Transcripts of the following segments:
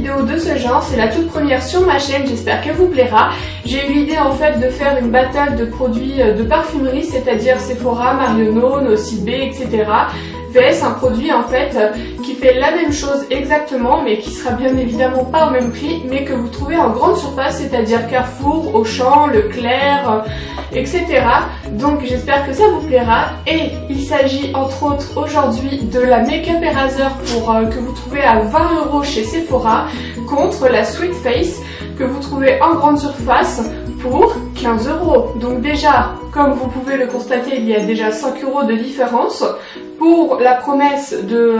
vidéo de ce genre, c'est la toute première sur ma chaîne, j'espère qu'elle vous plaira. J'ai eu l'idée en fait de faire une battle de produits de parfumerie, c'est-à-dire Sephora, Marionneau, Nocibé, etc. VS un produit en fait qui fait la même chose exactement mais qui sera bien évidemment pas au même prix mais que vous trouvez en grande surface, c'est-à-dire Carrefour, Auchan, Leclerc, etc. Donc j'espère que ça vous plaira et il s'agit entre autres aujourd'hui de la Make-up Eraser que vous trouvez à 20 € chez Sephora contre la Sweet Face que vous trouvez en grande surface pour 15 €. Donc déjà, comme vous pouvez le constater, il y a déjà 5 € de différence pour la promesse de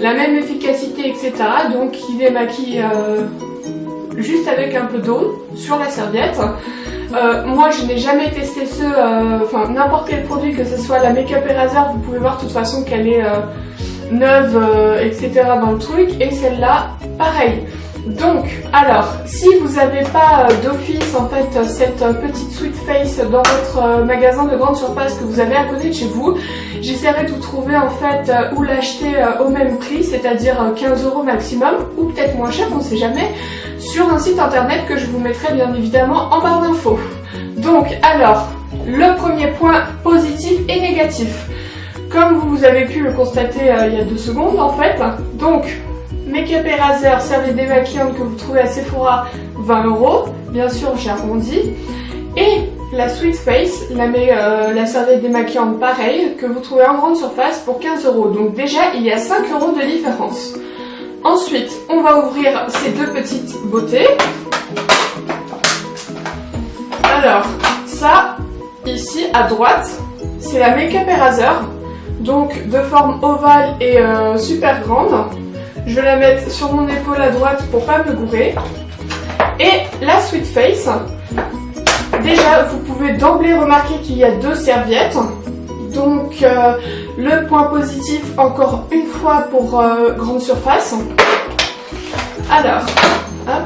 la même efficacité, etc. Donc il démaquille juste avec un peu d'eau sur la serviette. Moi je n'ai jamais testé n'importe quel produit, que ce soit la Make-up Eraser, vous pouvez voir de toute façon qu'elle est neuve, etc. dans le truc, et celle-là pareil. Donc, alors, si vous n'avez pas d'office en fait cette petite Sweet Face dans votre magasin de grande surface que vous avez à côté de chez vous, j'essaierai de vous trouver en fait ou l'acheter au même prix, c'est-à-dire 15 € maximum, ou peut-être moins cher, on ne sait jamais, sur un site internet que je vous mettrai bien évidemment en barre d'infos. Donc, alors, le premier point positif et négatif. Comme vous avez pu le constater il y a 2 secondes en fait, donc Make-up Eraser, serviette démaquillante que vous trouvez à Sephora, 20 €, bien sûr j'ai arrondi. Et la Sweet Face, la serviette démaquillante pareil, que vous trouvez en grande surface pour 15 €. Donc déjà il y a 5 € de différence. Ensuite, on va ouvrir ces deux petites beautés. Alors, ça, ici à droite, c'est la Make-up Eraser, donc de forme ovale et super grande. Je vais la mettre sur mon épaule à droite pour pas me gourer. Et la Sweet Face, déjà vous pouvez d'emblée remarquer qu'il y a 2 serviettes. Donc le point positif encore une fois pour grande surface. Alors, hop.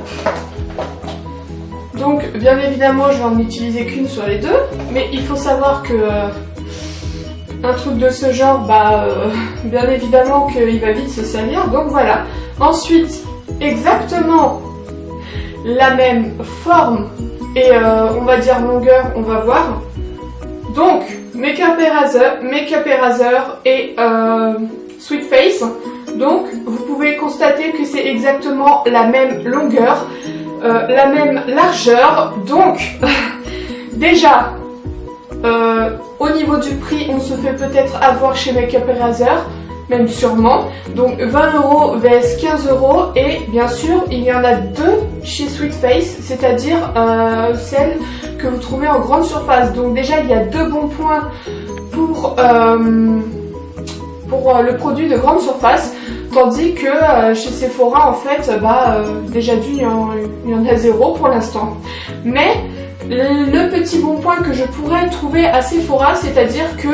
Donc bien évidemment je vais en utiliser qu'une sur les deux. Mais il faut savoir que un truc de ce genre, bien évidemment qu'il va vite se salir, donc voilà. Ensuite, exactement la même forme et on va dire longueur, on va voir. Donc, Make-up Eraser et Sweet Face. Donc, vous pouvez constater que c'est exactement la même longueur, la même largeur. Donc, déjà, au niveau du prix, on se fait peut-être avoir chez Make-up Eraser, même sûrement. Donc 20 € vs 15 € et bien sûr il y en a 2 chez Sweet Face, c'est-à-dire celle que vous trouvez en grande surface. Donc déjà il y a 2 bons points pour le produit de grande surface, tandis que chez Sephora en fait, déjà il y en a 0 pour l'instant. Mais le petit bon point que je pourrais trouver à Sephora, c'est-à-dire que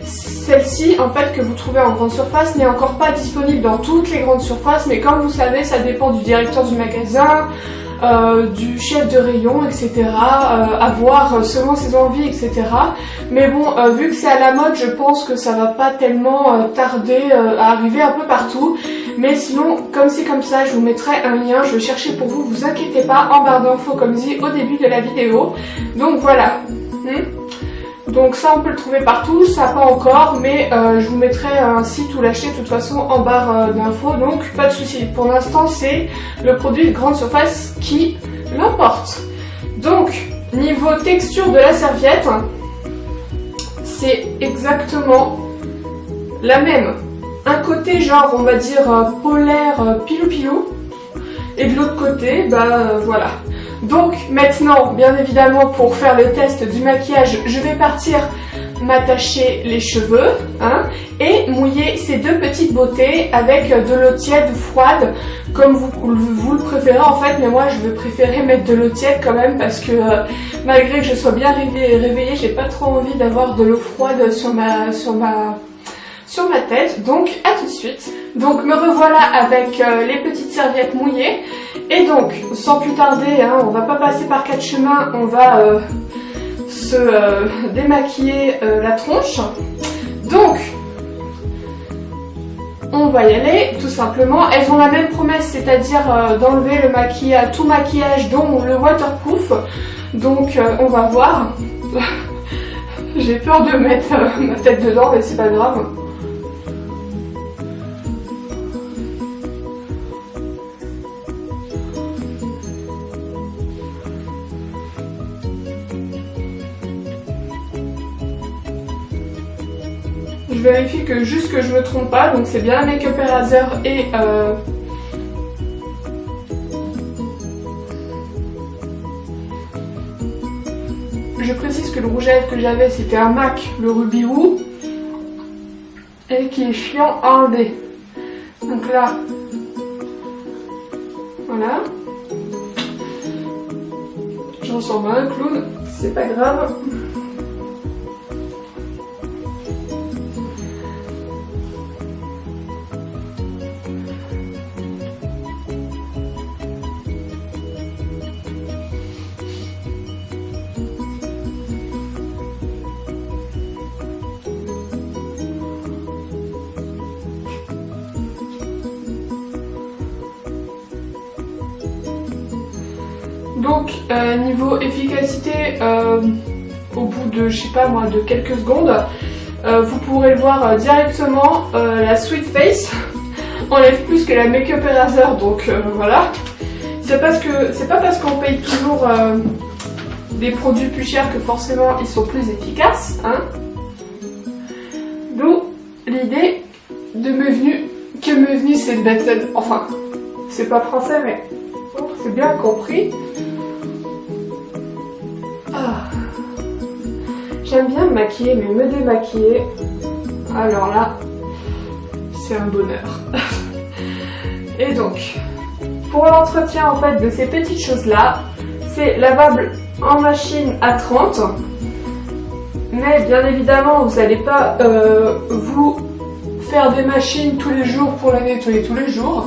celle-ci, en fait, que vous trouvez en grande surface, n'est encore pas disponible dans toutes les grandes surfaces, mais comme vous savez, ça dépend du directeur du magasin, du chef de rayon, etc. À voir selon ses envies, etc. Mais bon, vu que c'est à la mode, je pense que ça va pas tellement tarder à arriver un peu partout. Mais sinon, comme c'est comme ça, je vous mettrai un lien, je vais chercher pour vous, vous inquiétez pas, en barre d'infos comme dit au début de la vidéo. Donc voilà. Donc ça on peut le trouver partout, ça pas encore, mais je vous mettrai un site où l'acheter de toute façon en barre d'infos, donc pas de souci. Pour l'instant c'est le produit de grande surface qui l'emporte. Donc niveau texture de la serviette, c'est exactement la même. Un côté genre on va dire polaire pilou-pilou, et de l'autre côté voilà. Donc maintenant, bien évidemment, pour faire le test du maquillage, je vais partir m'attacher les cheveux et mouiller ces 2 petites beautés avec de l'eau tiède ou froide, comme vous le préférez en fait, mais moi je vais préférer mettre de l'eau tiède quand même parce que malgré que je sois bien réveillée, j'ai pas trop envie d'avoir de l'eau froide sur ma tête. Donc à tout de suite. Donc me revoilà avec les petites serviettes mouillées. Et donc, sans plus tarder, on va pas passer par 4 chemins, on va se démaquiller la tronche. Donc, on on va y aller, tout simplement. Elles ont la même promesse, c'est-à-dire d'enlever le maquillage, tout maquillage, dont le waterproof. Donc on va voir. J'ai peur de mettre ma tête dedans, mais c'est pas grave. Je vérifie que juste que je me trompe pas, donc c'est bien Make Up Eraser et je précise que le rouge à lèvres que j'avais c'était un MAC, le Ruby Woo, et qui est chiant à enlever. Donc là, voilà. Je ressemble à un clown, c'est pas grave. Donc niveau efficacité, au bout de je sais pas moi de quelques secondes, vous pourrez voir directement la Sweet Face enlève plus que la Make Up Eraser, donc voilà. C'est pas parce qu'on paye toujours des produits plus chers que forcément ils sont plus efficaces, hein. D'où l'idée de m'est venue cette méthode, enfin c'est pas français mais bon, c'est bien compris. J'aime bien me maquiller, mais me démaquiller, alors là, c'est un bonheur. Et donc, pour l'entretien en fait de ces petites choses-là, c'est lavable en machine à 30. Mais bien évidemment, vous n'allez pas vous faire des machines tous les jours pour la nettoyer tous les jours.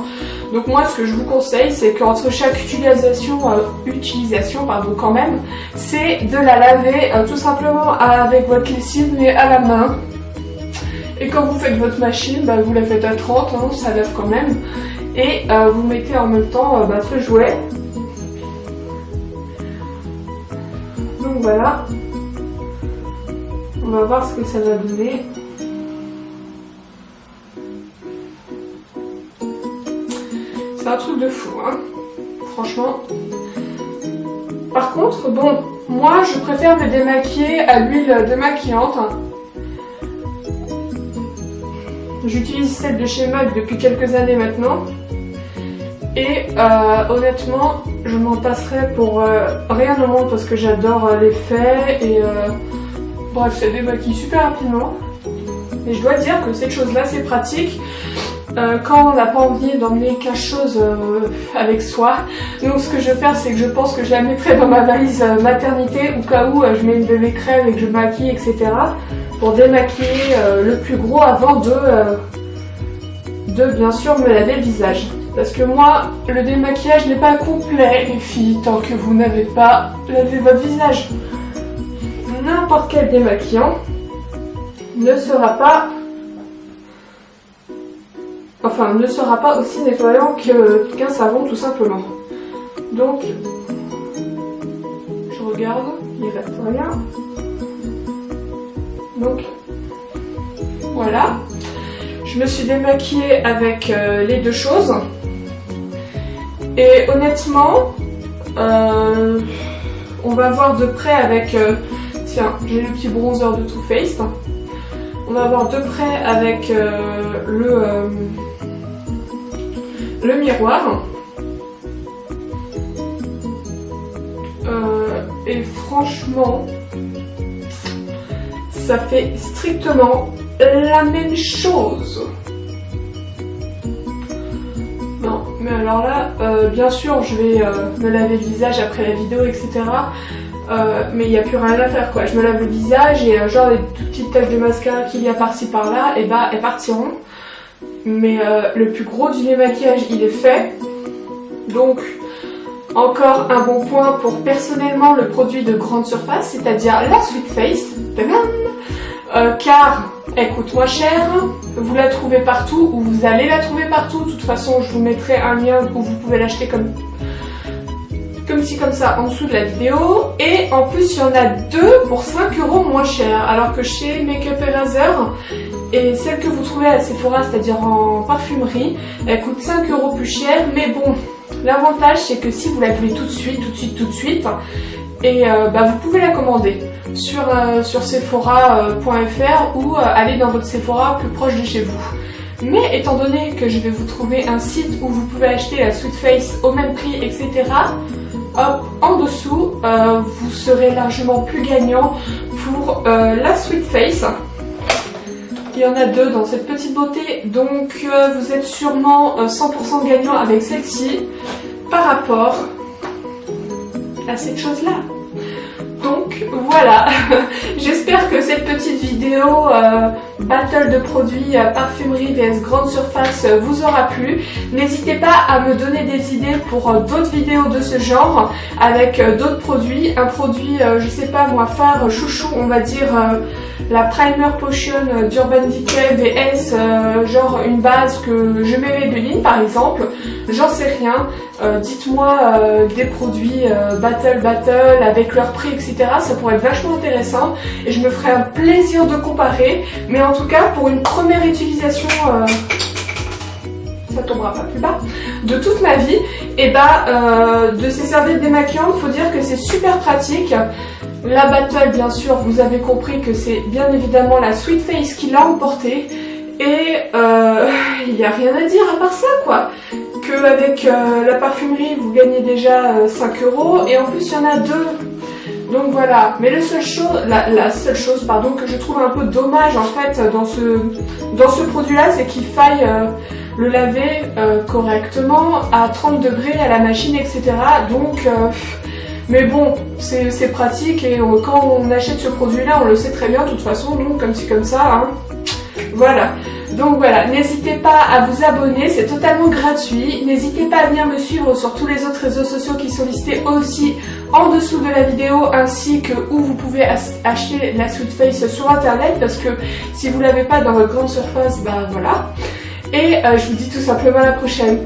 Donc moi, ce que je vous conseille, c'est qu'entre chaque utilisation quand même, c'est de la laver tout simplement avec votre lessive, mais à la main. Et quand vous faites votre machine, vous la faites à 30, hein, ça lave quand même. Et vous mettez en même temps ce jouet. Donc voilà. On va voir ce que ça va donner. C'est un truc de fou, hein, franchement. Par contre, bon, moi je préfère me démaquiller à l'huile démaquillante. J'utilise celle de chez MAC depuis quelques années maintenant. Et honnêtement, je m'en passerai pour rien au monde parce que j'adore l'effet et bref, ça démaquille super rapidement. Et je dois dire que cette chose-là, c'est pratique. Quand on n'a pas envie d'emmener quelque chose avec soi. Donc ce que je vais faire, c'est que je pense que je la mettrai dans ma valise maternité au cas où je mets une bébé crème et que je maquille, etc. Pour démaquiller le plus gros avant de bien sûr me laver le visage. Parce que moi, le démaquillage n'est pas complet, les filles, tant que vous n'avez pas lavé votre visage. N'importe quel démaquillant ne sera pas aussi nettoyant qu'un savon tout simplement. Donc, je regarde, il reste rien. Donc, voilà. Je me suis démaquillée avec les deux choses. Et honnêtement, on va voir de près avec... tiens, j'ai le petit bronzer de Too Faced. On va voir de près avec le miroir. Et franchement, ça fait strictement la même chose. Non, mais alors là, bien sûr, je vais me laver le visage après la vidéo, etc. Mais il n'y a plus rien à faire, quoi. Je me lave le visage et genre les toutes petites taches de mascara qu'il y a par-ci par-là, et elles partiront. Mais le plus gros du démaquillage, il est fait. Donc, encore un bon point pour personnellement le produit de grande surface, c'est-à-dire la Sweet Face. car elle coûte moins cher, vous la trouvez partout, ou vous allez la trouver partout. De toute façon, je vous mettrai un lien où vous pouvez l'acheter comme ci comme ça en dessous de la vidéo. Et en plus, il y en a 2 pour 5 € moins cher, alors que chez Makeup Eraser, et celle que vous trouvez à Sephora, c'est-à-dire en parfumerie, elle coûte 5 € plus cher. Mais bon, l'avantage c'est que si vous la voulez tout de suite, et vous pouvez la commander sur sephora.fr ou aller dans votre Sephora plus proche de chez vous. Mais étant donné que je vais vous trouver un site où vous pouvez acheter la Sweet Face au même prix, etc., hop, en dessous, vous serez largement plus gagnant pour la Sweet Face. Il y en a 2 dans cette petite beauté, donc vous êtes sûrement 100% gagnant avec celle-ci par rapport à cette chose-là. Donc voilà, j'espère que cette petite vidéo battle de produits parfumerie vs grande surface vous aura plu. N'hésitez pas à me donner des idées pour d'autres vidéos de ce genre avec d'autres produits. Un produit, je sais pas moi, phare, chouchou, on va dire la Primer Potion d'Urban Decay VS, genre une base que je mets Maybelline par exemple, j'en sais rien. Dites-moi des produits battle avec leur prix, etc. Ça pourrait être vachement intéressant et je me ferai un plaisir de comparer. Mais en tout cas, pour une première utilisation, ça tombera pas plus bas, de toute ma vie, et de ces serviettes démaquillantes, faut dire que c'est super pratique. La battle, bien sûr, vous avez compris que c'est bien évidemment la Sweet Face qui l'a emporté. Et il n'y a rien à dire à part ça, quoi. Qu'avec la parfumerie, vous gagnez déjà 5 € et en plus, il y en a 2. Donc voilà. Mais la seule chose que je trouve un peu dommage en fait dans ce produit-là, c'est qu'il faille le laver correctement à 30 degrés à la machine, etc. Donc... mais bon, c'est pratique et quand on achète ce produit-là, on le sait très bien de toute façon, donc comme ci comme ça, hein. Voilà. Donc voilà, n'hésitez pas à vous abonner, c'est totalement gratuit. N'hésitez pas à venir me suivre sur tous les autres réseaux sociaux qui sont listés aussi en dessous de la vidéo, ainsi que où vous pouvez acheter la Sweet Face sur internet, parce que si vous l'avez pas dans votre grande surface, voilà. Et je vous dis tout simplement à la prochaine.